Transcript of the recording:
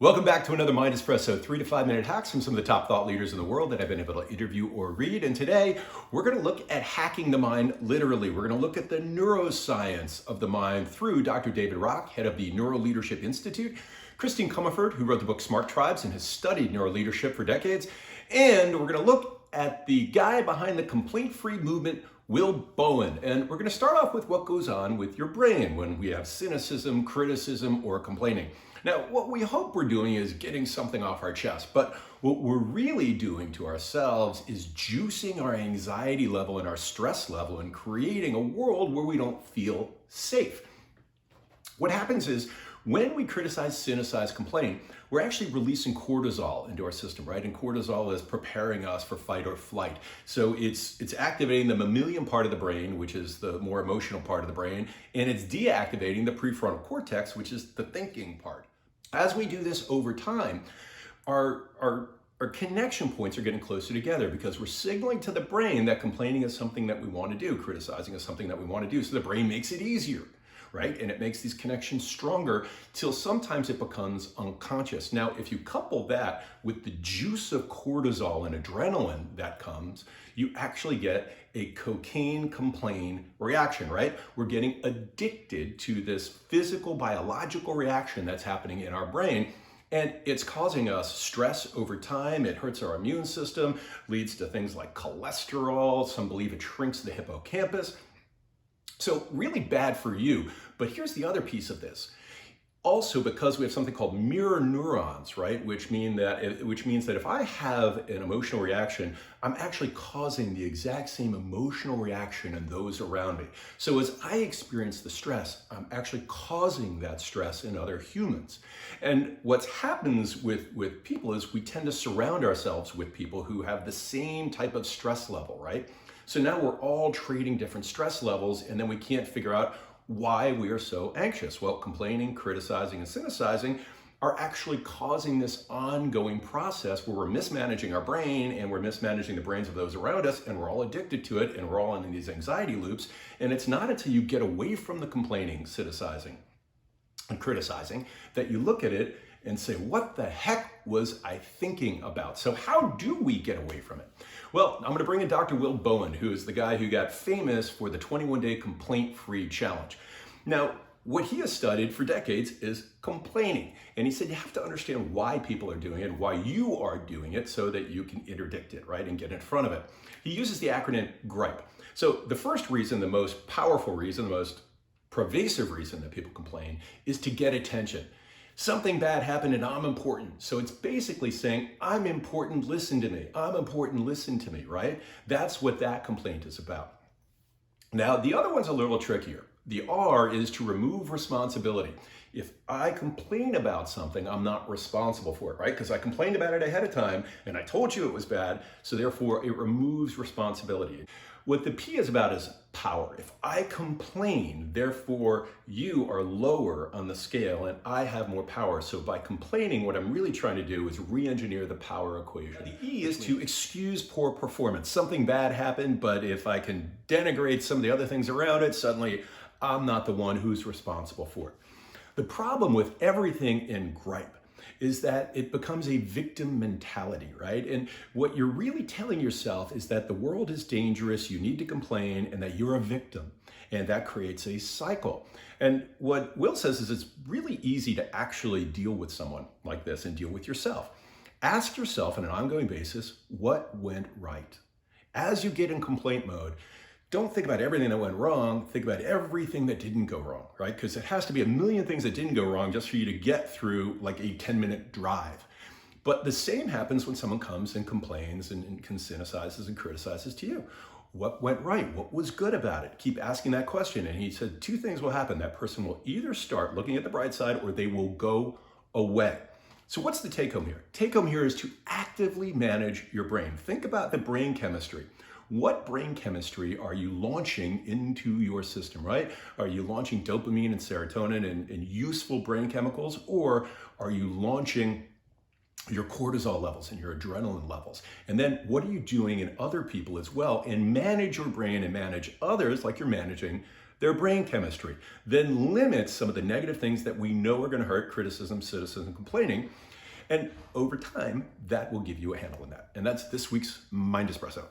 Welcome back to another MindEspresso 3 to 5 minute hacks from some of the top thought leaders in the world that I've been able to interview or read. And today we're going to look at hacking the mind literally. We're going to look at the neuroscience of the mind through Dr. David Rock, head of the Neuroleadership Institute, Christine Comaford, who wrote the book SmartTribes and has studied neuroleadership for decades. And we're going to look at the guy behind the complaint-free movement, Will Bowen. And we're going to start off with what goes on with your brain when we have cynicism, criticism, or complaining. Now, what we hope we're doing is getting something off our chest, but what we're really doing to ourselves is juicing our anxiety level and our stress level and creating a world where we don't feel safe. What happens is when we criticize, criticize, complain, we're actually releasing cortisol into our system, right? And cortisol is preparing us for fight or flight. So it's activating the mammalian part of the brain, which is the more emotional part of the brain, and it's deactivating the prefrontal cortex, which is the thinking part. As we do this over time, our connection points are getting closer together because we're signaling to the brain that complaining is something that we want to do, criticizing is something that we want to do. So the brain makes it easier, right? And it makes these connections stronger till sometimes it becomes unconscious. Now, if you couple that with the juice of cortisol and adrenaline that comes, you actually get a cocaine complain reaction, right? We're getting addicted to this physical, biological reaction that's happening in our brain. And it's causing us stress over time. It hurts our immune system, leads to things like cholesterol. Some believe it shrinks the hippocampus. So really bad for you. But here's the other piece of this. Also, because we have something called mirror neurons, right? Which means that if I have an emotional reaction, I'm actually causing the exact same emotional reaction in those around me. So as I experience the stress, I'm actually causing that stress in other humans. And what happens with people is we tend to surround ourselves with people who have the same type of stress level, right? So now we're all trading different stress levels, and then we can't figure out why we are so anxious. Well, complaining, criticizing, and cynicizing are actually causing this ongoing process where we're mismanaging our brain and we're mismanaging the brains of those around us, and we're all addicted to it, and we're all in these anxiety loops. And it's not until you get away from the complaining, cynicizing, and criticizing that you look at it and say, what the heck was I thinking about? So how do we get away from it? Well, I'm gonna bring in Dr. Will Bowen, who is the guy who got famous for the 21-day complaint-free challenge. Now, what he has studied for decades is complaining. And he said you have to understand why people are doing it, why you are doing it, so that you can interdict it, right, and get in front of it. He uses the acronym GRIPE. So the first reason, the most powerful reason, the most pervasive reason that people complain is to get attention. Something bad happened and I'm important. So it's basically saying, I'm important, listen to me. I'm important, listen to me, right? That's what that complaint is about. Now, the other one's a little trickier. The R is to remove responsibility. If I complain about something, I'm not responsible for it, right? Because I complained about it ahead of time and I told you it was bad, so therefore it removes responsibility. What the P is about is power. If I complain, therefore you are lower on the scale and I have more power. So by complaining, what I'm really trying to do is re-engineer the power equation. The E is to excuse poor performance. Something bad happened, but if I can denigrate some of the other things around it, suddenly I'm not the one who's responsible for it. The problem with everything in gripe is that it becomes a victim mentality, right? And what you're really telling yourself is that the world is dangerous, you need to complain, and that you're a victim. And that creates a cycle. And what Will says is it's really easy to actually deal with someone like this and deal with yourself. Ask yourself on an ongoing basis, what went right? As you get in complaint mode, don't think about everything that went wrong, think about everything that didn't go wrong, right? Because it has to be a million things that didn't go wrong just for you to get through like a 10-minute drive. But the same happens when someone comes and complains and cynicizes and criticizes to you. What went right? What was good about it? Keep asking that question. And he said two things will happen. That person will either start looking at the bright side or they will go away. So what's the take home here? Take home here is to actively manage your brain. Think about the brain chemistry. What brain chemistry are you launching into your system, right? Are you launching dopamine and serotonin and useful brain chemicals, or are you launching your cortisol levels and your adrenaline levels? And then what are you doing in other people as well? And manage your brain and manage others like you're managing their brain chemistry, then limits some of the negative things that we know are going to hurt: criticism, cynicism, complaining. And over time, that will give you a handle on that. And that's this week's Mind Espresso.